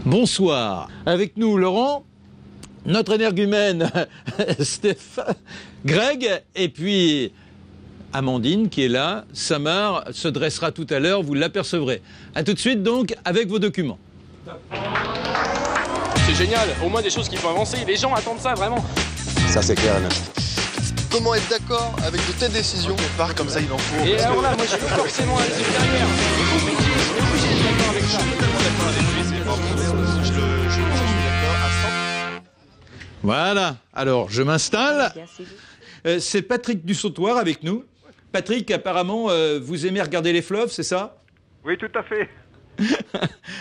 Bonsoir. Avec nous, Laurent, notre énergumène, Greg, et puis Amandine qui est là. Samar se dressera tout à l'heure, vous l'apercevrez. A tout de suite donc avec vos documents. C'est génial, au moins des choses qui font avancer. Les gens attendent ça vraiment. Ça c'est clair. Comment être d'accord avec de telles décisions? Quelque part comme ça il en faut. Et alors là, moi je veux forcément aller derrière. Je suis obligé d'être d'accord avec ça. Voilà, alors je m'installe. C'est Patrick Dussautoir avec nous. Patrick, apparemment, vous aimez regarder les fleuves, c'est ça? Oui, tout à fait.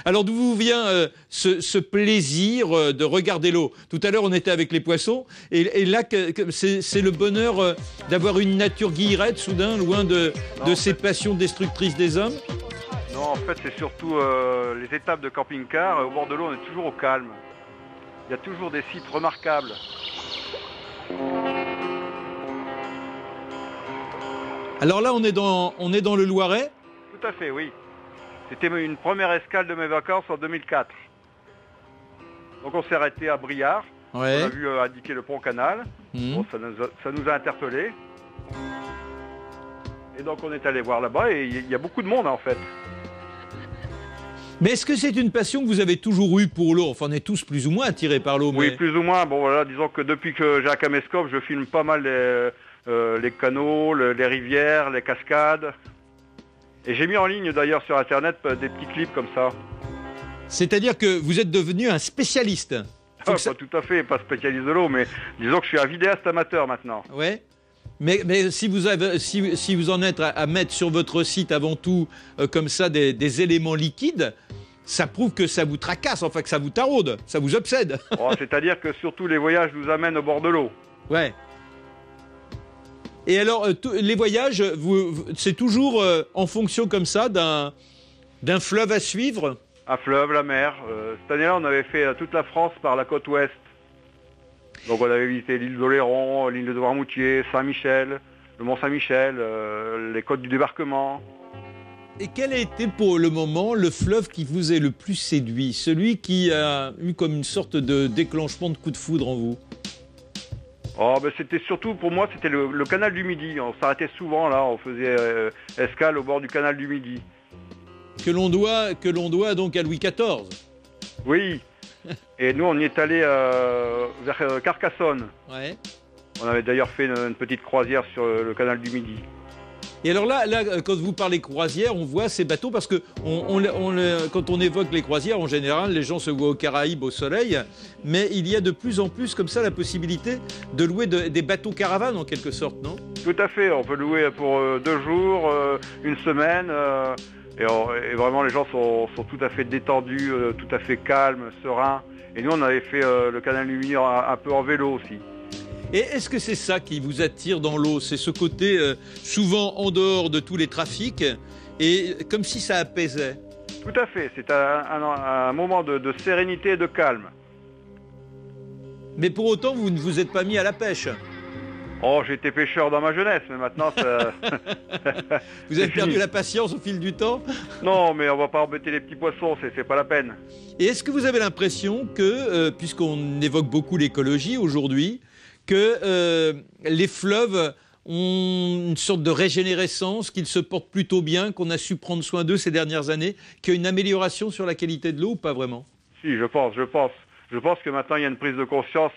Alors d'où vous vient ce plaisir de regarder l'eau? Tout à l'heure on était avec les poissons et là c'est le bonheur d'avoir une nature guillerette soudain loin de ces passions destructrices des hommes? Non, en fait c'est surtout les étapes de camping-car. Au bord de l'eau on est toujours au calme. Il y a toujours des sites remarquables. Alors là on est dans le Loiret? Tout à fait, oui. C'était une première escale de mes vacances en 2004. Donc on s'est arrêté à Briard. Ouais. On a vu indiquer le pont canal. Bon, ça nous a interpellés. Et donc on est allé voir là-bas et il y a beaucoup de monde en fait. Mais est-ce que c'est une passion que vous avez toujours eue pour l'eau? Enfin on est tous plus ou moins attirés par l'eau. Oui, mais... plus ou moins. Bon voilà, disons que depuis que j'ai un caméscope, je filme pas mal les canaux, les rivières, les cascades. Et j'ai mis en ligne d'ailleurs sur internet des petits clips comme ça. C'est-à-dire que vous êtes devenu un spécialiste? Pas tout à fait, pas spécialiste de l'eau, mais disons que je suis un vidéaste amateur maintenant. Ouais. Mais si vous en êtes à mettre sur votre site avant tout comme ça des éléments liquides, ça prouve que ça vous tracasse, enfin que ça vous taraude, ça vous obsède. Oh, c'est-à-dire que surtout les voyages nous amènent au bord de l'eau. Ouais. Et alors, les voyages, c'est toujours en fonction comme ça d'un fleuve à suivre? Un fleuve, la mer. Cette année-là, on avait fait toute la France par la côte ouest. Donc on avait visité l'île d'Oléron, l'île de Noirmoutier, Saint-Michel, le Mont Saint-Michel, les côtes du débarquement. Et quel a été pour le moment le fleuve qui vous a le plus séduit? Celui qui a eu comme une sorte de déclenchement de coup de foudre en vous? Oh, ben c'était surtout, pour moi, c'était le canal du Midi. On s'arrêtait souvent là, on faisait escale au bord du canal du Midi. Que l'on doit donc à Louis XIV. Oui. Et nous, on y est allé vers Carcassonne. Ouais. On avait d'ailleurs fait une petite croisière sur le canal du Midi. Et alors là, quand vous parlez croisière, on voit ces bateaux parce que quand on évoque les croisières, en général, les gens se voient aux Caraïbes au soleil, mais il y a de plus en plus comme ça la possibilité de louer des bateaux caravanes en quelque sorte, non? Tout à fait, on peut louer pour 2 jours, une semaine, et vraiment les gens sont tout à fait détendus, tout à fait calmes, sereins. Et nous on avait fait le canal du Midi un peu en vélo aussi. Et est-ce que c'est ça qui vous attire dans l'eau? C'est ce côté souvent en dehors de tous les trafics et comme si ça apaisait? Tout à fait, c'est un moment de sérénité et de calme. Mais pour autant, vous ne vous êtes pas mis à la pêche? Oh, j'étais pêcheur dans ma jeunesse, mais maintenant ça... Vous avez perdu la patience au fil du temps? Non, mais on va pas embêter les petits poissons, c'est pas la peine. Et est-ce que vous avez l'impression que, puisqu'on évoque beaucoup l'écologie aujourd'hui, que les fleuves ont une sorte de régénérescence, qu'ils se portent plutôt bien, qu'on a su prendre soin d'eux ces dernières années, qu'il y a une amélioration sur la qualité de l'eau ou pas vraiment? Si, je pense. Je pense que maintenant il y a une prise de conscience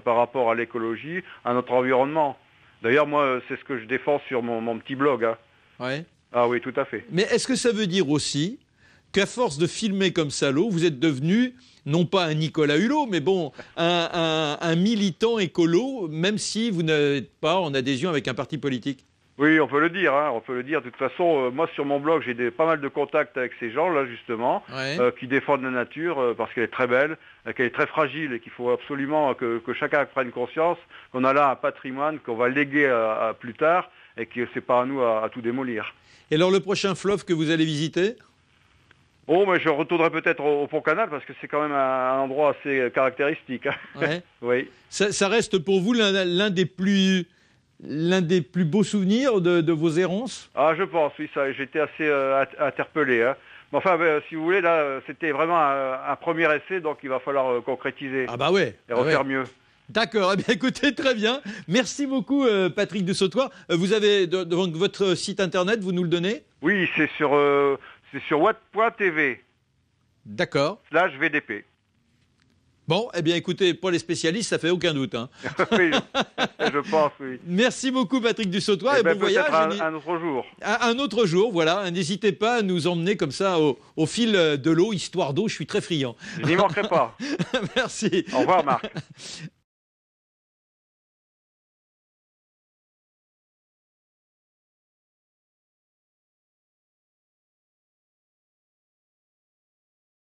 par rapport à l'écologie, à notre environnement. D'ailleurs, moi, c'est ce que je défends sur mon petit blog. Hein. Ouais. Ah oui, tout à fait. Mais est-ce que ça veut dire aussi qu'à force de filmer comme ça l'eau, vous êtes devenu, non pas un Nicolas Hulot, mais bon, un militant écolo, même si vous n'êtes pas en adhésion avec un parti politique? Oui, on peut le dire, hein, on peut le dire. De toute façon, moi sur mon blog, j'ai pas mal de contacts avec ces gens-là, justement, ouais. Qui défendent la nature parce qu'elle est très belle, qu'elle est très fragile et qu'il faut absolument que chacun prenne conscience qu'on a là un patrimoine qu'on va léguer à plus tard et que c'est pas à nous à tout démolir. Et alors le prochain fleuve que vous allez visiter? Oh, mais je retournerai peut-être au Pont Canal parce que c'est quand même un endroit assez caractéristique. Ouais. Oui. Ça reste pour vous l'un des plus beaux souvenirs de vos errances? Ah, je pense, oui, ça, j'étais assez interpellé. Hein. Mais enfin, si vous voulez, là, c'était vraiment un premier essai, donc il va falloir concrétiser Ah bah ouais. et refaire mieux. D'accord, eh bien écoutez, très bien. Merci beaucoup Patrick de Sautoir. Vous avez devant votre site internet, vous nous le donnez? Oui, c'est sur watt.tv /VDP. Bon, eh bien écoutez, pour les spécialistes, ça fait aucun doute. Hein. Oui, je pense, oui. Merci beaucoup Patrick du Sautoir et bon voyage. Un autre jour. Un autre jour, voilà. N'hésitez pas à nous emmener comme ça au fil de l'eau, histoire d'eau, je suis très friand. Je n'y manquerai pas. Merci. Au revoir Marc.